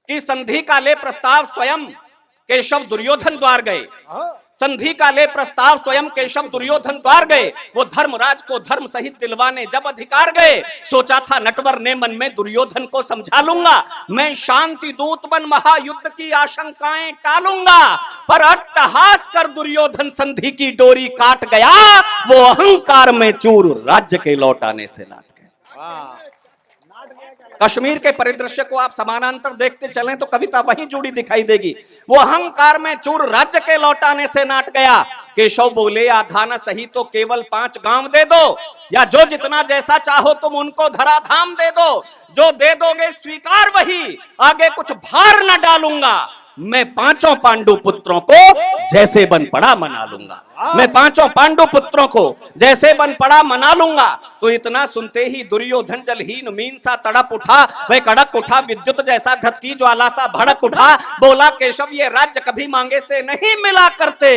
कि संधि का ले प्रस्ताव स्वयं केशव दुर्योधन द्वार गए। संधि का ले प्रस्ताव स्वयं केशव दुर्योधन द्वार गए। वो धर्मराज को धर्म सहित दिलवाने जब अधिकार गए, सोचा था नटवर ने मन में दुर्योधन को समझा लूंगा, मैं शांति दूत बन महायुद्ध की आशंकाएं टालूंगा। पर अट्टहास कर दुर्योधन संधि की डोरी काट गया, वो अहंकार में चूर राज्य के लौटाने से लाट गया। कश्मीर के परिदृश्य को आप समानांतर देखते चलें तो कविता वहीं जुड़ी दिखाई देगी। वो अहंकार में चूर राज्य के लौटाने से नाट गया। केशव बोले आधा न सही तो केवल 5 गांव दे दो, या जो जितना जैसा चाहो तुम उनको धराधाम दे दो। जो दे दोगे स्वीकार वही, आगे कुछ भार न डालूंगा। मैं 5 पांडु पुत्रों को जैसे बन पड़ा मना लूंगा। मैं 5 पांडु पुत्रों को जैसे बन पड़ा मना लूंगा। तो इतना सुनते ही दुर्योधन जलहीन मीन सा तड़प उठा, वह कड़क उठा विद्युत जैसा घृत की ज्वाला सा भड़क उठा। बोला केशव ये राज्य कभी मांगे से नहीं मिला करते,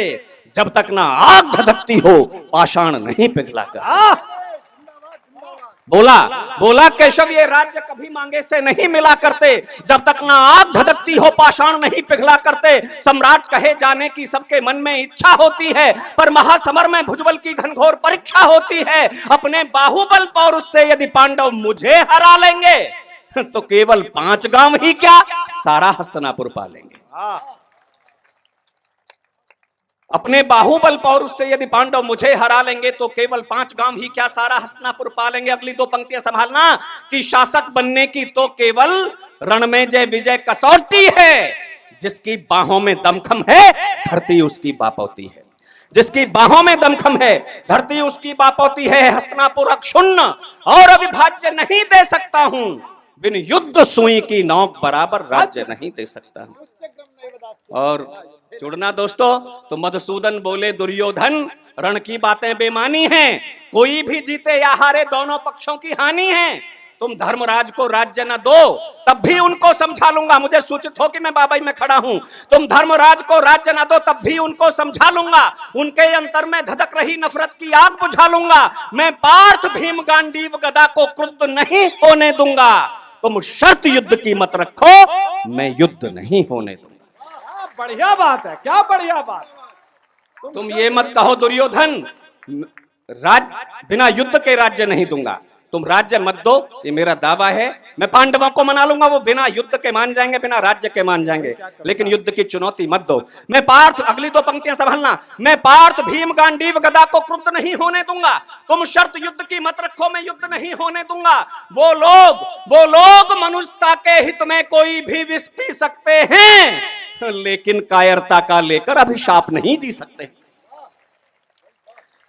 जब तक ना आग धधकती हो पाषाण नहीं पिघला करते। बोला केशव ये राज्य कभी मांगे से नहीं मिला करते, जब तक ना आग धधकती हो पाषाण नहीं पिघला करते। सम्राट कहे जाने की सबके मन में इच्छा होती है, पर महासमर में भुजबल की घनघोर परीक्षा होती है। अपने बाहुबल पौरुष से यदि पांडव मुझे हरा लेंगे तो केवल 5 गांव ही क्या सारा हस्तिनापुर पा लेंगे। अपने बाहुबल पौरुष से यदि पांडव मुझे हरा लेंगे तो केवल 5 गांव ही क्या सारा हस्तिनापुर पा लेंगे। अगली 2 पंक्तियां संभालना कि शासक बनने की तो केवल रण में जय विजय कसौटी है। जिसकी बाहों में दमखम है धरती उसकी बापौती है। जिसकी बाहों में दमखम है धरती उसकी बापौती है। हस्तिनापुर अक्षुण्ण और अविभाज्य नहीं दे सकता हूं, बिन युद्ध सुई की नौक बराबर राज्य नहीं दे सकता हूं। और जुड़ना दोस्तों, तो मधुसूदन बोले दुर्योधन रण की बातें बेमानी हैं, कोई भी जीते या हारे दोनों पक्षों की हानि है। तुम धर्मराज को राज्य न दो तब भी उनको समझा लूंगा, मुझे सूचित हो कि मैं बाबाई में खड़ा हूं। तुम धर्मराज को राज्य न दो तब भी उनको समझा लूंगा, उनके अंतर में धधक रही नफरत की आग बुझा लूंगा। मैं पार्थ भीम गांडीव गदा को क्रुद्ध नहीं होने दूंगा। तुम शर्त युद्ध की मत रखो, मैं युद्ध नहीं होने दूंगा। बढ़िया बात है, क्या बढ़िया बात। तुम ये मत कहो दुर्योधन बिना युद्ध के राज्य नहीं दूंगा। तुम राज्य मत दो, ये मेरा दावा है। मैं पांडवों को मना लूंगा, वो बिना युद्ध के मान जाएंगे, बिना राज्य के मान जाएंगे, लेकिन युद्ध की चुनौती मत दो। मैं पार्थ, अगली 2 पंक्तियां संभालना, मैं पार्थ भीम गांडीव गदा को क्रुद्ध नहीं होने दूंगा। तुम शर्त युद्ध की मत रखो, मैं युद्ध नहीं होने दूंगा। वो लोग मनुष्यता के हित में कोई भी विष पी सकते हैं, लेकिन कायरता का लेकर अभिशाप नहीं जी सकते।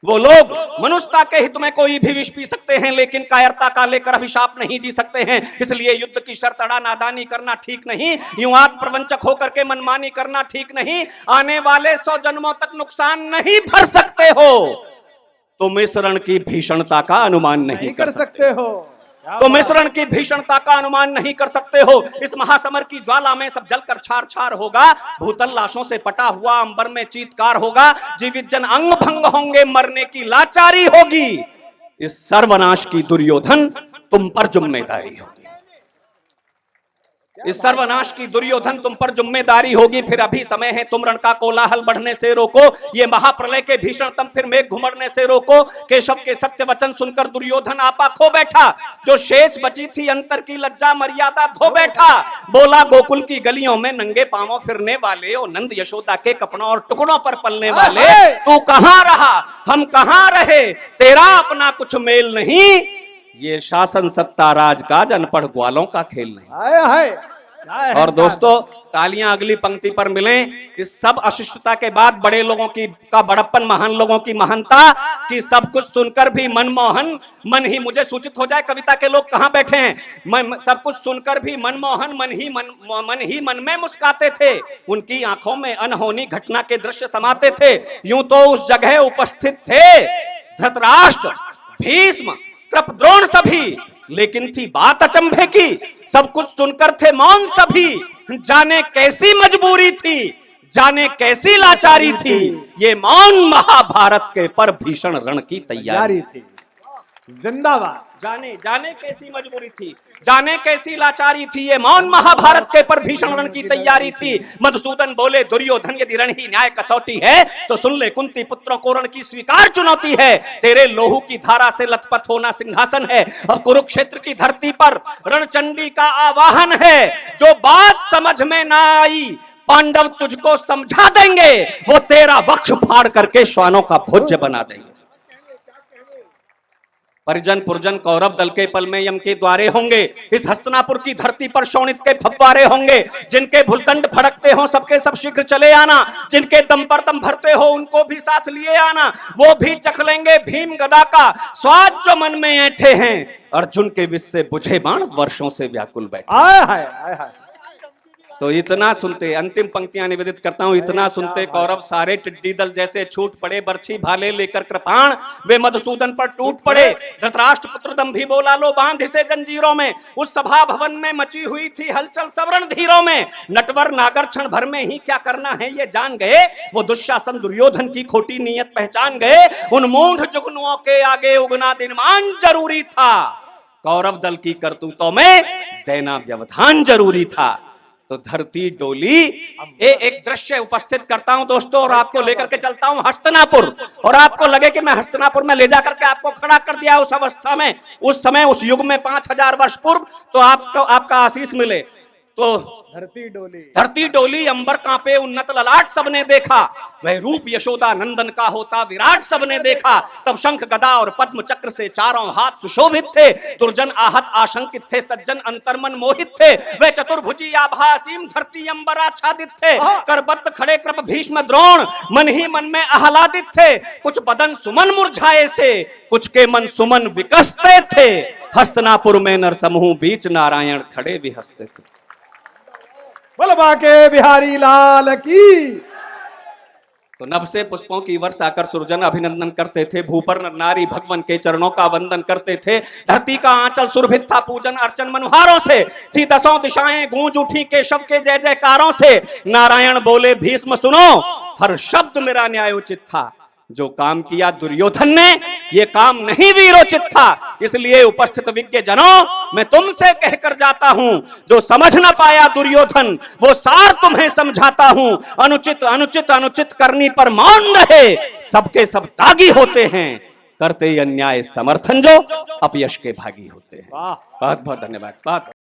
वो लोग मनुष्यता के हित में कोई भी विष पी सकते हैं, लेकिन कायरता का लेकर अभिशाप नहीं जी सकते हैं। इसलिए युद्ध की शर्त अड़ा नादानी करना ठीक नहीं, यूं आत्म प्रवंचक होकर के मनमानी करना ठीक नहीं। आने वाले 100 जन्मों तक नुकसान नहीं भर सकते हो, तुम इस रण की भीषणता का अनुमान नहीं कर सकते हो। तो मिश्रण की भीषणता का अनुमान नहीं कर सकते हो। इस महासमर की ज्वाला में सब जलकर छार छार होगा, भूतल लाशों से पटा हुआ अंबर में चीत्कार होगा, जीवित जन अंग भंग होंगे, मरने की लाचारी होगी। इस सर्वनाश की दुर्योधन तुम पर जिम्मेदारी होगी। इस सर्वनाश की दुर्योधन तुम पर जिम्मेदारी होगी। फिर अभी समय है, तुम रण का कोलाहल बढ़ने से रोको, ये महाप्रलय के भीषणतम फिर मेघ घुमड़ने से रोको। केशव के सत्य वचन सुनकर दुर्योधन आपा खो बैठा, जो शेष बची थी अंतर की लज्जा मर्यादा धो बैठा। बोला गोकुल की गलियों में नंगे पांवों फिरने वाले, ओ नंद यशोदा के कपड़ों और टुकड़ों पर पलने वाले, तू कहां रहा हम कहां रहे, तेरा अपना कुछ मेल नहीं। ये शासन सत्ता राजकाज अनपढ़ ग्वालों का खेल नहीं। और दोस्तों तालियां अगली पंक्ति पर मिलें। इस सब अशिष्टता के बाद बड़े लोगों की का बड़प्पन, महान लोगों की महानता कि सब कुछ सुनकर भी मनमोहन मन ही, मुझे सूचित हो जाए कविता के लोग कहां बैठे हैं। सब कुछ सुनकर भी मनमोहन मन ही मन में मुस्काते थे, उनकी आंखों में अनहोनी घटना के दृश्य समाते थे। यूं तो उस जगह उपस्थित थे धृतराष्ट्र, भीष्म, कृप, द्रोण सभी, लेकिन थी बात अचंभे की, सब कुछ सुनकर थे मौन सभी। जाने कैसी मजबूरी थी, जाने कैसी लाचारी थी, ये मौन महाभारत के पर भीषण रण की तैयारी थी। जिंदाबाद। जाने कैसी मजबूरी थी, जाने कैसी लाचारी थी ये मौन महाभारत के पर भीषण रण की तैयारी थी। मधुसूदन बोले दुर्योधन यदि रण ही न्याय कसौटी है तो सुन ले कुंती पुत्रों को रण की स्वीकार चुनौती है। तेरे लोहू की धारा से लथपथ होना सिंहासन है। अब कुरुक्षेत्र की धरती पर रणचंडी का आवाहन है। जो बात समझ में ना आई पांडव तुझको समझा देंगे, वो तेरा वक्ष फाड़ करके श्वानों का भोज्य बना देंगे। परिजन पुरजन कौरव दल के पल में यम के द्वारे होंगे। इस हस्तिनापुर की धरती पर शोणित के फव्वारे होंगे। जिनके भुजदंड फड़कते हो सबके सब शीघ्र चले आना। जिनके दम पर दम भरते हो उनको भी साथ लिए आना। वो भी चख लेंगे भीम गदा का स्वाद जो मन में ऐठे हैं। अर्जुन के विष से बुझे बाण वर्षों से व्याकुल बैठे। आय हाय आय हाय। तो इतना सुनते, अंतिम पंक्तियां निवेदित करता हूं, इतना सुनते कौरव सारे टिड्डी दल जैसे छूट पड़े। बर्छी भाले लेकर कृपाण वे मधुसूदन पर टूट पड़े। धृतराष्ट्र पुत्र दंभी बोला लो बांध से जंजीरों में। उस सभा भवन में मची हुई थी हलचल सवरण धीरों में। नटवर नागर क्षण भर में ही क्या करना है ये जान गए। वो दुशासन दुर्योधन की खोटी नीयत पहचान गए। उन मूढ़ जुगनुओं के आगे उगना दिनमान जरूरी था। कौरव दल की करतूतों में देना व्यवधान जरूरी था। तो धरती डोली। एक दृश्य उपस्थित करता हूं दोस्तों और आपको लेकर के चलता हूं हस्तिनापुर। और आपको लगे कि मैं हस्तिनापुर में ले जाकर के आपको खड़ा कर दिया उस अवस्था में, उस समय, उस युग में 5000 वर्ष पूर्व, तो आपको आपका आशीष मिले। तो धरती डोली अंबर कांपे उन्नत ललाट सबने देखा। वह रूप यशोदा नंदन का होता विराट सबने देखा। तब शंख गदा और पद्म चक्र से चारों हाथ सुशोभित थे। दुर्जन आहत आशंकित थे, सज्जन अंतर्मन मोहित थे। वह चतुर्भुजी आभासीम धरती अंबर आच्छादित थे। करबद्ध खड़े कृप भीष्म द्रोण मन ही मन में आह्लादित थे। कुछ बदन सुमन मुरझाए से, कुछ के मन सुमन विकसते थे। हस्तिनापुर में नरसमूह बीच नारायण खड़े भी हंसते थे। बलवा के बिहारी लाल की। तो नभ से पुष्पों की वर्षा कर सुरजन अभिनंदन करते थे। भूपर नारी भगवान के चरणों का वंदन करते थे। धरती का आंचल सुरभित था पूजन अर्चन मनुहारों से। थी दसों दिशाएं गूंज उठी केशव के जय जयकारों से। नारायण बोले भीष्म सुनो, हर शब्द मेरा न्यायोचित था। जो काम किया दुर्योधन ने ये काम नहीं वीरोचित था। इसलिए उपस्थित विज्ञ जनों मैं तुमसे कहकर जाता हूं, जो समझ न पाया दुर्योधन वो सार तुम्हें समझाता हूं। अनुचित अनुचित अनुचित करनी पर मौन रहे, सबके सब दागी होते हैं। करते अन्याय समर्थन जो अपयश के भागी होते हैं। बहुत बहुत धन्यवाद।